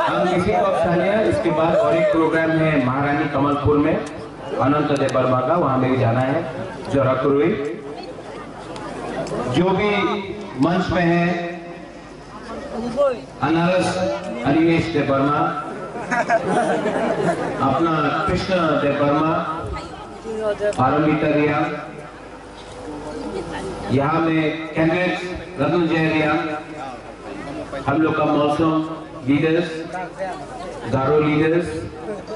हम किसी को स्थानीय इसके बाद और एक प्रोग्राम है महारानी कमलपुर में अनंत देव वर्मा का, वहां में भी जाना है। जरा कुरुई जो भी मंच में है, अनारस अनिमेश देव वर्मा, अपना कृष्ण देव वर्मा, पारमिता रिया, यहाँ में कैंडिडेट रत्नजय रिया, हम लोग का मौसम लीडर्स, गारो लीडर्स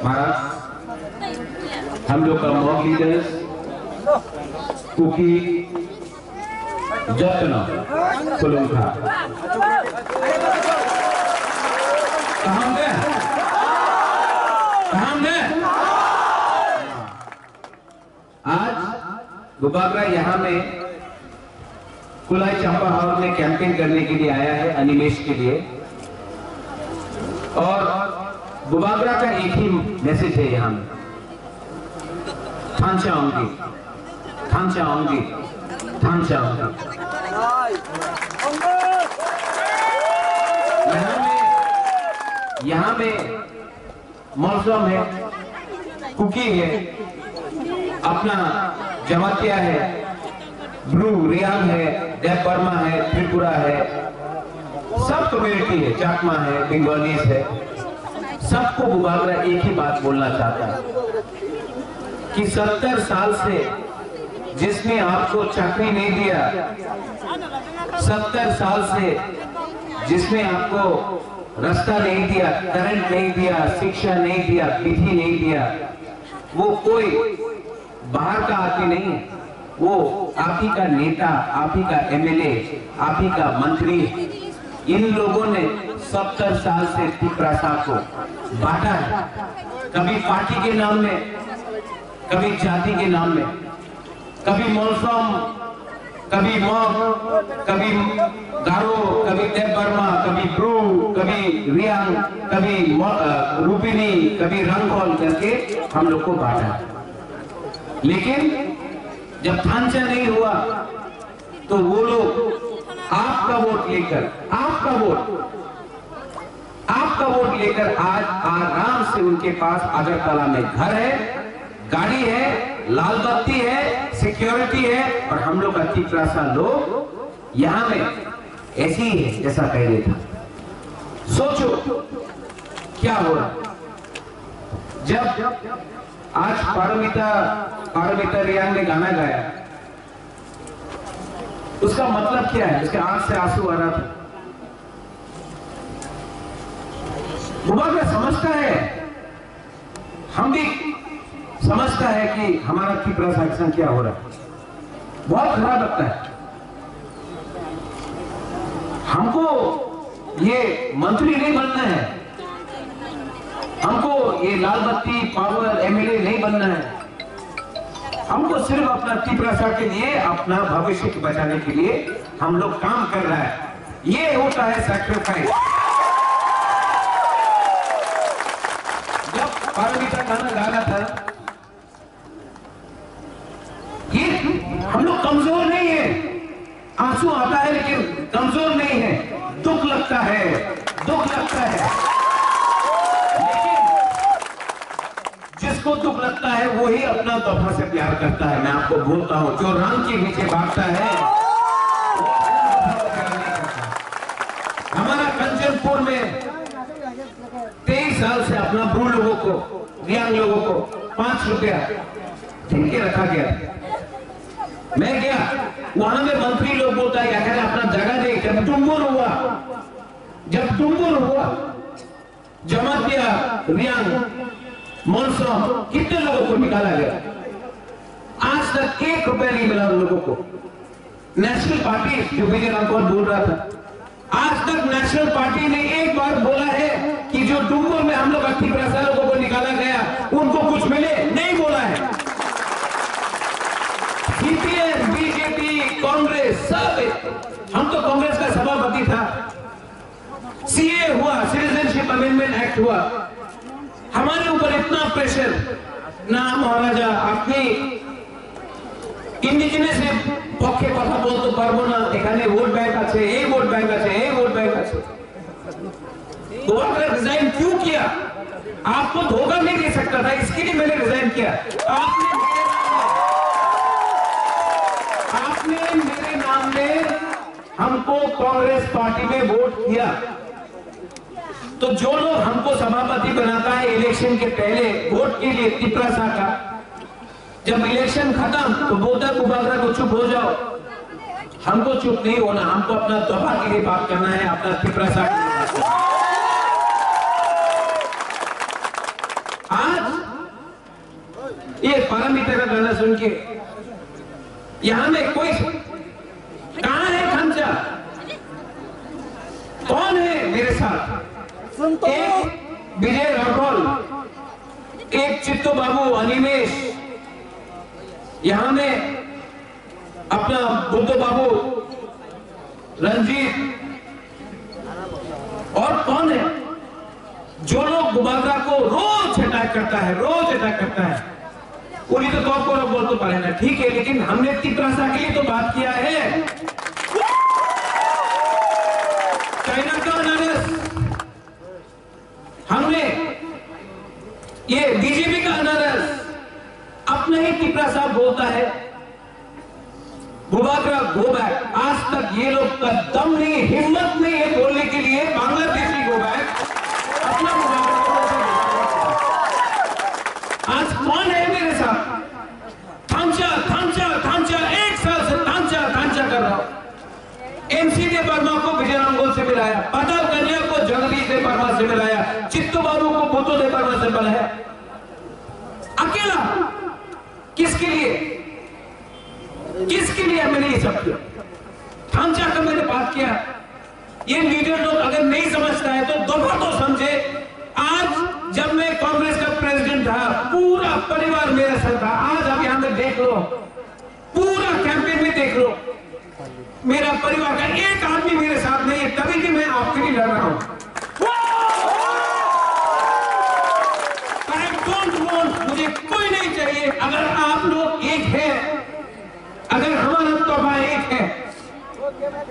महाराज, हम लोग का मॉक लीडर्स, कुकी जतन कुलुंखा। आज गुबागरा यहाँ में कुलाई चंपा हॉल में कैंपेन करने के लिए आया है अनिमेश के लिए, और गुबागरा का एक ही मैसेज है यहाँ में, थान चाहूंगी, थान चाहूंगी, थान चाहूंगी। यहाँ में मौसम है, कुकी है, अपना जमातिया है, ब्रू रियांग है, देव वर्मा है, त्रिपुरा है, सब कम्युनिटी है, चाकमा है, बंगालीस है। सबको गुबागरा एक ही बात बोलना चाहता है कि 70 साल से जिसने आपको चाकरी नहीं दिया, 70 साल से जिसने आपको रास्ता नहीं दिया, करंट नहीं दिया, शिक्षा नहीं दिया, विधि नहीं दिया, वो कोई बाहर का आदमी नहीं है, वो आप ही का नेता, आप ही का एमएलए, आप ही का मंत्री। इन लोगों ने 70 साल से त्रिपुरा को बांटा है, कभी पार्टी के नाम में, कभी जाति के नाम में, कभी मौसम, कभी मॉक, कभी गारो, कभी देव वर्मा, कभी ब्रू, कभी रियांग, कभी रूपिनी, कभी रंगोल करके हम लोग को बांटा। लेकिन जब थानचा नहीं हुआ तो वो लोग आपका वोट लेकर, आपका वोट लेकर आज आराम से उनके पास अगरतला में घर है, गाड़ी है, लाल बत्ती है, सिक्योरिटी है, और हम लोग त्रिपुरा लोग यहाँ में ऐसे ही है जैसा पहले था। सोचो क्या हो रहा। जब आज पारमिता रियांग ने गाना गाया, उसका मतलब क्या है? उसके आंख से आंसू आ रहा था। गुबागरा समझता है, हम भी समझता है कि हमारा त्रिपुरा सेक्शन क्या हो रहा है, बहुत खराब लगता है। हमको ये मंत्री नहीं बनना है, हमको ये लाल बत्ती पावर एमएलए नहीं बनना है, हमको सिर्फ अपना त्रिपुरा के लिए, अपना भविष्य को बचाने के लिए हम लोग काम कर रहा है। ये होता है सैक्रिफाइस। जब पारमिता गाना गा रहा था, ये हम लोग कमजोर नहीं है, आंसू आता है लेकिन कमजोर नहीं है, दुख लगता है, दुख लगता है। जिसको दुख लगता है वही अपना तोहफा से प्यार करता है। मैं आपको बोलता हूं, जो रंग के नीचे भागता है, हमारा कंचनपुर में 23 साल से अपना ब्रू लोगों को, रियांग लोगों को 5 रुपया के रखा गया। मैं गया वहां में, मंत्री लोग बोलता है अगर अपना जगह दे। जब टुम्बुर हुआ, जमातिया, रियांग, मौसम, कितने लोगों को निकाला गया? आज तक 1 रुपया नहीं मिला उन लोगों को। नेशनल पार्टी जो विजय रामपुर बोल रहा था, आज तक नेशनल पार्टी ने एक बार बोला है कि जो डुम्बुर में हम लोग 80% लोगों को निकाला गया उनको कुछ मिले? नहीं बोला है। सीपीएम, बीजेपी, कांग्रेस सब, हम तो कांग्रेस का सभापति था। सीए हुआ, सिटीजनशिप अमेंडमेंट एक्ट हुआ, हमारे ऊपर इतना प्रेशर, ना महाराजा আপনি ইন্ডিজিনাসে পক্ষে কথা বলতে পারবো না, এখানে ভোট ব্যাংক আছে, এই ভোট ব্যাংক আছে, এই ভोट बैंक আছে। तो आपने रिजाइन क्यों किया? आपको धोखा नहीं दे सकता था, इसके लिए मैंने रिजाइन किया। आपने मेरे नाम में हमको कांग्रेस पार्टी में वोट किया, तो जो लोग हमको सभापति बनाता है इलेक्शन के पहले वोट के लिए तिपरासा का, जब इलेक्शन खत्म तो बोलता कुबागरा को चुप हो जाओ। हमको चुप नहीं होना, हमको अपना दफा के लिए बात करना है, अपना तिपरासा। आज ये पारामीटर का गाना सुन के यहां में कोई कहां है खंचा, कौन है मेरे साथ? एक विजय राठौर, एक चित्तो बाबू, अनिमेश, यहां में अपना बुद्ध बाबू, रंजीत, और कौन है जो लोग गुबागरा को रोज अटैक करता है, रोज अटैक करता है। उन्हीं तो आपको बोल तो पाए ना, ठीक है, लेकिन हमने तिपरासा के लिए तो बात किया है। चाइना का अनारस, हमने ये बीजेपी का अनारस, अपना ही तिपरासा बोलता है गुबागरा गो बैक। आज तक ये लोग का दम नहीं, हिम्मत नहीं है बोलने के लिए बांग्लादेशी गो बैक, अपना गुबागरा को। आज कौन है मेरे साथ? थामचा थामचा थामचा, एक साल से थामचा थामचा कर रहा हूं। एमसी दे वर्मा को विजयरामगोल से मिलाया, पाताल कन्या को जगदीश दे वर्मा से मिलाया, चित्तो बाबू को बुद्धो दे वर्मा से मिलाया, अकेला। किसके लिए? किसके लिए मैंने ये सब किया? थामचा का मैंने बात किया। ये लीडर लोग अगर नहीं समझता है तो दफा तो समझे। आज जब मैं कांग्रेस का प्रेसिडेंट था, पूरा परिवार मेरे साथ था। आज आप यहां में देख लो, पूरा कैंपेन में देख लो, मेरा परिवार का एक आदमी मेरे साथ नहीं है, तभी कि मैं आपके लिए लड़ रहा हूं। मुझे कोई नहीं चाहिए। अगर आप लोग एक हैं, अगर हमारा तोहफा एक है,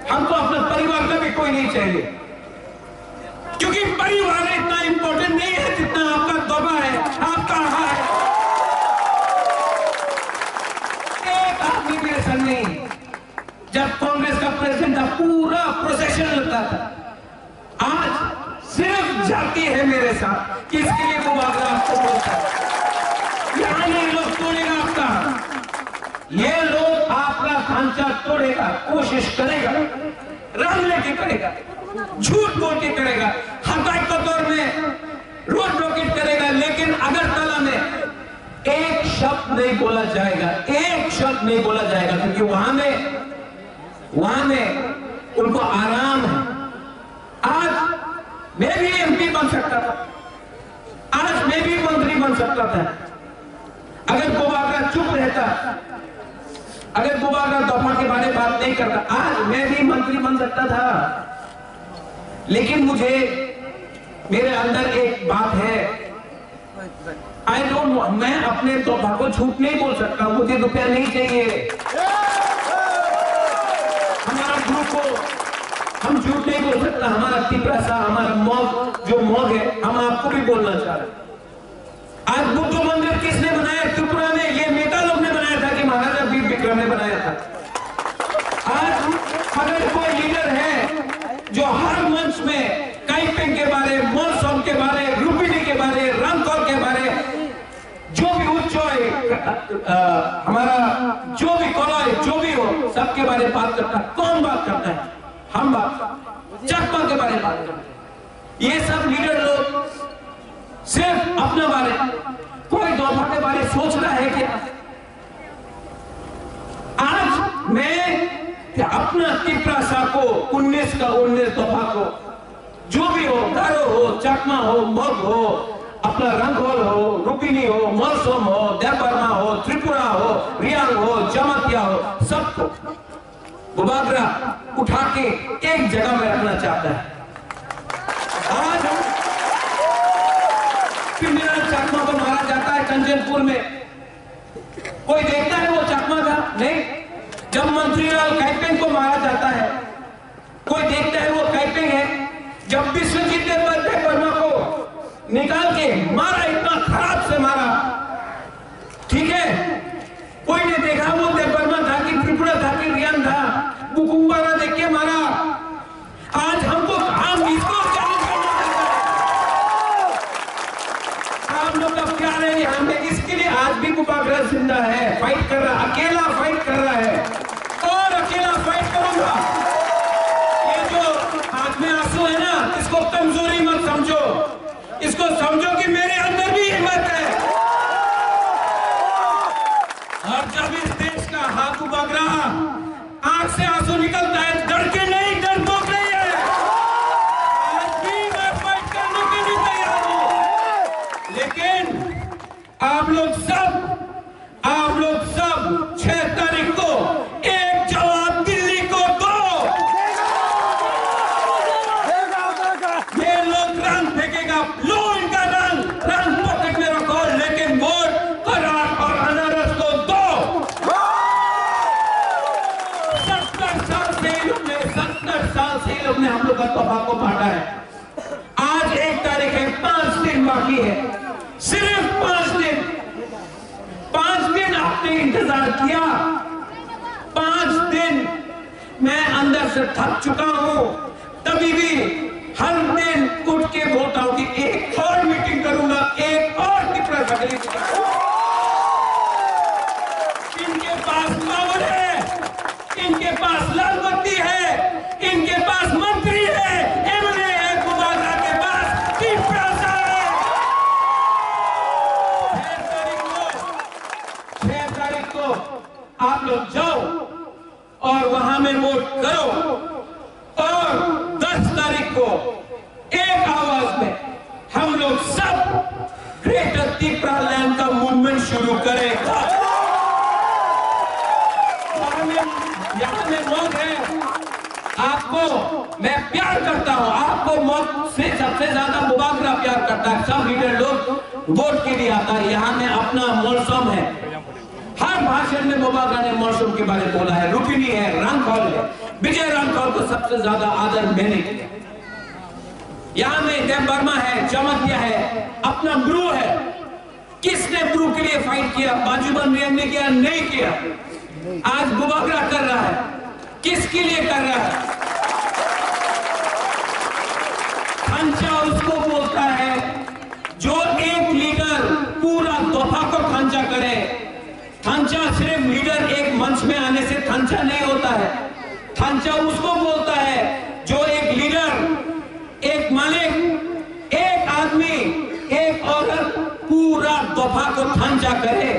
हमको अपना परिवार का भी कोई नहीं चाहिए, क्योंकि परिवार इतना इंपॉर्टेंट नहीं है जितना आपका तोहफा है, आपका हाथ। एक आदमी मेरे संग नहीं। जब कांग्रेस का प्रेसिडेंट था, पूरा प्रोसेशन लगता था। आज सिर्फ जाति है मेरे साथ। किसके लिए गुबागरा आपको बोलता है? यहाँ ये लोग तोड़ेगा आपका, ये लोग आपका खांचा तोड़ेगा, कोशिश करेगा, रंगने की करेगा, झूठ बोल के करेगा, हटाई कतौर में रोड ब्लॉकेट करेगा, लेकिन अगरतला में एक शब्द नहीं बोला जाएगा, एक शब्द नहीं बोला जाएगा, क्योंकि वहां में उनको आराम है। आज मैं भी एमपी बन सकता था, आज मैं भी मंत्री बन सकता था, अगर गुबागरा चुप रहता, अगर गुबागरा दफा के बारे में बात नहीं करता, आज मैं भी मंत्री बन सकता था। लेकिन मुझे, मेरे अंदर एक बात है, आई डोंट नो, मैं अपने दफा को झूठ नहीं बोल सकता, मुझे रुपया नहीं चाहिए। हमारा ग्रुप को हम झूठ नहीं बोल सकता, हमारा तिपरासा, हमारा मौग, जो मौग है, हम आपको भी बोलना चाह रहे हैं। आज बुद्ध मंदिर किसने बनाया? त्रिपुरा में ये नेता लोग ने बनाया था कि महाराजा वीर विक्रम ने बनाया था। आज अगर कोई लीडर है जो हर मंच में काइपिंग के बारे, मॉनसून के बारे, रुपिनी के बारे, रामकौर के बारे, जो भी उच्च हमारा जो भी कॉलेज जो भी हो, सबके बारे में बात करता है। कौन बात करता है? हम बात चकमा के बारे में बात करते हैं। ये सब लीडर लोग सिर्फ अपने बारे, कोई दफा के बारे सोच रहा है क्या? आज मैं अपना तिपरासा को 19 का 19 दफा को, जो भी हो, गारो हो, चकमा हो, मग हो, अपना रंगोल हो, रुक्मिणी हो, मौसम हो, देवबर्मा हो, त्रिपुरा हो, रियांग हो, जमातिया हो, सबको बुबागरा उठा के एक जगह में रखना चाहता है। आज हम पिंजरा चकमा को मारा जाता है कंचनपुर में, कोई देखता है वो चकमा था? नहीं। जब मंत्रीलाल कैपेंग को मारा जाता है, कोई देखता है वो कैपेंग है? जब विश्वजीत देवबर्मा को निकाल के मारा, इतना खराब से मारा, ठीक है, कोई ने देखा वो देवबर्मा था कि त्रिपुरा था कि रियांग था, बुकुम्बारा देख के मारा। आज हमको हम इसको चैलेंज करना चाहते हैं। हम लोग का प्यार है यहाँ में, इसके लिए आज भी बुबागरा जिंदा है, फाइट कर रहा, अकेला फाइट कर रहा है और अकेला फाइट करूंगा। ये जो आंख में आंसू है ना, इसको कमजोरी मत समझो, इसको समझो कि मेरे अंदर भी हिम्मत है। और जब इस देश का हाथ बुबागरा आंख से आंसू निकलता है, डर के नहीं, डरपोक नहीं है। आज भी मैं फाइट करने के लिए तैयार हूं, लेकिन आप लोग सब 6 तारीख को एक जवाब दिल्ली को दो। ये लोग रंग फेंकेगा, लो इनका रंग पॉकेट में रखो, लेकिन वोट करार और अनारस को दो। 70 साल से ये लोग ने हम लोग का तोहफा को बांटा है। आज 1 तारीख है, 5 दिन बाकी है, सिर्फ 5 दिन। 5 दिन आपने इंतजार किया, 5 दिन मैं अंदर से थक चुका हूं, तभी भी हर दिन उठ के बोलता हूं कि एक और मीटिंग करूंगा, एक और त्रिपुरा सकली। इनके पास पावर है, इनके पास लाल बत्ती है, इनके पास मंत्री है, एमएलए है, बुबागरा के पास त्रिपुरा है। 6 तारीख को आप लोग जाओ और वहां में वोट करो, और 10 तारीख को एक आवाज में हम लोग सब ग्रेटर त्रिपुरा लैंड का मूवमेंट शुरू करेगा। यहाँ में मौत है, आपको मैं प्यार करता हूँ, आपको मौत से सबसे ज्यादा बुबागरा प्यार करता है। सब लीडर लोग वोट के लिए आता है, यहाँ में अपना मौसम है, हर भाषण में बुबागरा ने मौसम के बारे में बोला है, रुक्मिणी है, रंगखोल है, विजय रंगखोल को सबसे ज्यादा आदर मैंने किया। यहाँ में देवबर्मा है, जमातिया है, अपना ब्रू है। किसने ब्रू के लिए फाइट किया? बाजूबंद रियांग ने किया? नहीं किया। आज बुबागरा कर रहा है, किसके लिए कर रहा है? खंचा उसको बोलता है जो एक लीडर पूरा तोहफा को खंचा करे। खंचा सिर्फ लीडर एक मंच में आने से खंचा नहीं होता है, खंचा उसको बोलता है जो एक लीडर, एक मालिक, एक आदमी, एक औरत पूरा तोहफा को खंचा करे।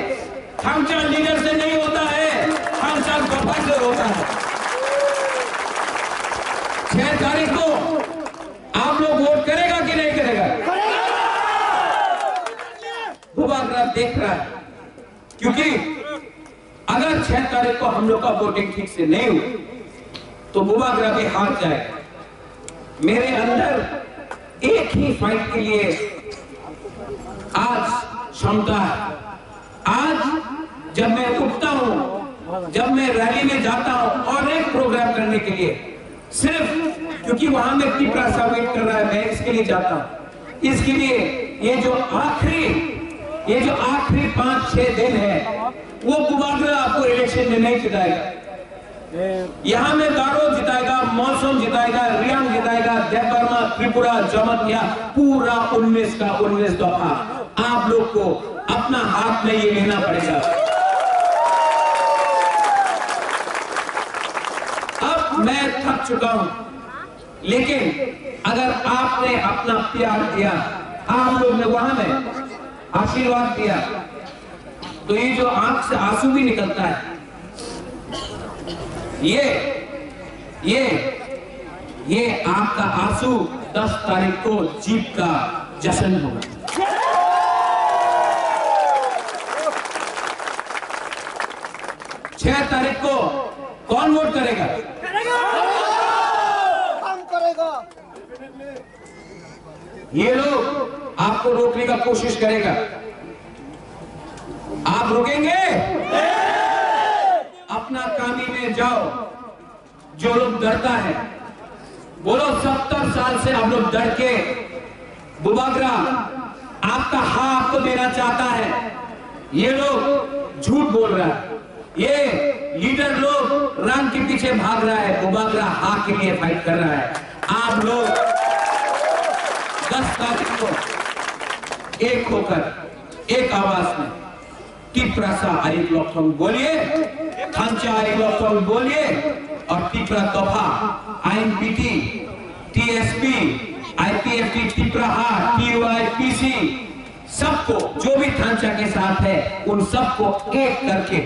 खंचा लीडर से नहीं होता है, खंचा तोहफा से होता है। 6 तारीख को आप लोग वोट करेगा कि नहीं करेगा? बुबागरा देख रहा है, क्योंकि अगर 6 तारीख को हम लोग का वोटिंग ठीक से नहीं हुई तो बुबागरा भी हार जाएगा। मेरे अंदर एक ही फाइट के लिए आज क्षमता है। आज जब मैं उठता हूं, जब मैं रैली में जाता हूं और एक प्रोग्राम करने के लिए, सिर्फ क्योंकि वहां में त्रिपुरा सा वेट कर रहा है, मैं इसके लिए जाता हूं। इसके लिए ये जो आखिरी 5-6 दिन है, वो बुबागरा आपको इलेक्शन में नहीं जिताएगा। यहाँ में गारो जिताएगा, मौसम जिताएगा, रियांग जिताएगा, देवबर्मा, त्रिपुरा, जमातिया, पूरा 19 का 19 दफा आप लोग को अपना हाथ में ये लेना पड़ेगा। अब मैं थक चुका हूं, लेकिन अगर आपने अपना प्यार दिया, आप लोग ने वहां में आशीर्वाद दिया, तो ये जो आंख से आंसू भी निकलता है, ये आपका आंसू 10 तारीख को जीत का जश्न होगा। 6 तारीख को कौन वोट करेगा? हम करेगा। ये लोग आपको रोकने का कोशिश करेगा, आप रुकेंगे? अपना कामी में जाओ। जो लोग डरता है बोलो 70 साल से हम लोग डर के बुबागरा आपका हाँ आपको देना चाहता है। ये लोग झूठ बोल रहा है, ये लीडर लोग रंग के पीछे भाग रहा है, बुबागरा हाँ के लिए फाइट कर रहा है। आप लोग 10 तारीख को एक होकर एक आवाज में टिप्रासा अरिक लोकथोंग बोलिए, थांचा अरिक लोकथोंग बोलिए और टिप्रा तोफा आईएनपीटी, टीएसपी, आईपीएफटी, टिप्राहा, टीवाईपीसी सबको जो भी थांचा के साथ है उन सबको एक करके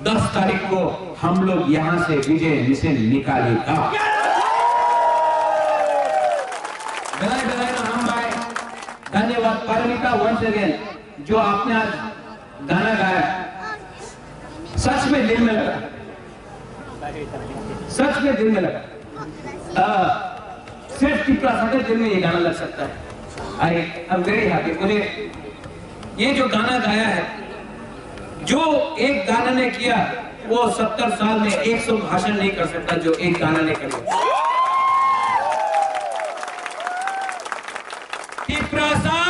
10 तारीख को हम लोग यहां से विजय मिशन निकालेगा। बधाई बधाई हम भाई, धन्यवाद परमिता वंस अगेन जो आपने आज गाना गाया, सच में दिल में लगा, सच में दिल में लगा। सिर्फ टिप्रासा के दिल में ये गाना लग सकता है। I am very happy. मुझे ये जो गाना गाया है, जो एक गाना ने किया वो 70 साल में 100 भाषण नहीं कर सकता जो एक गाना ने कर। टिप्रासा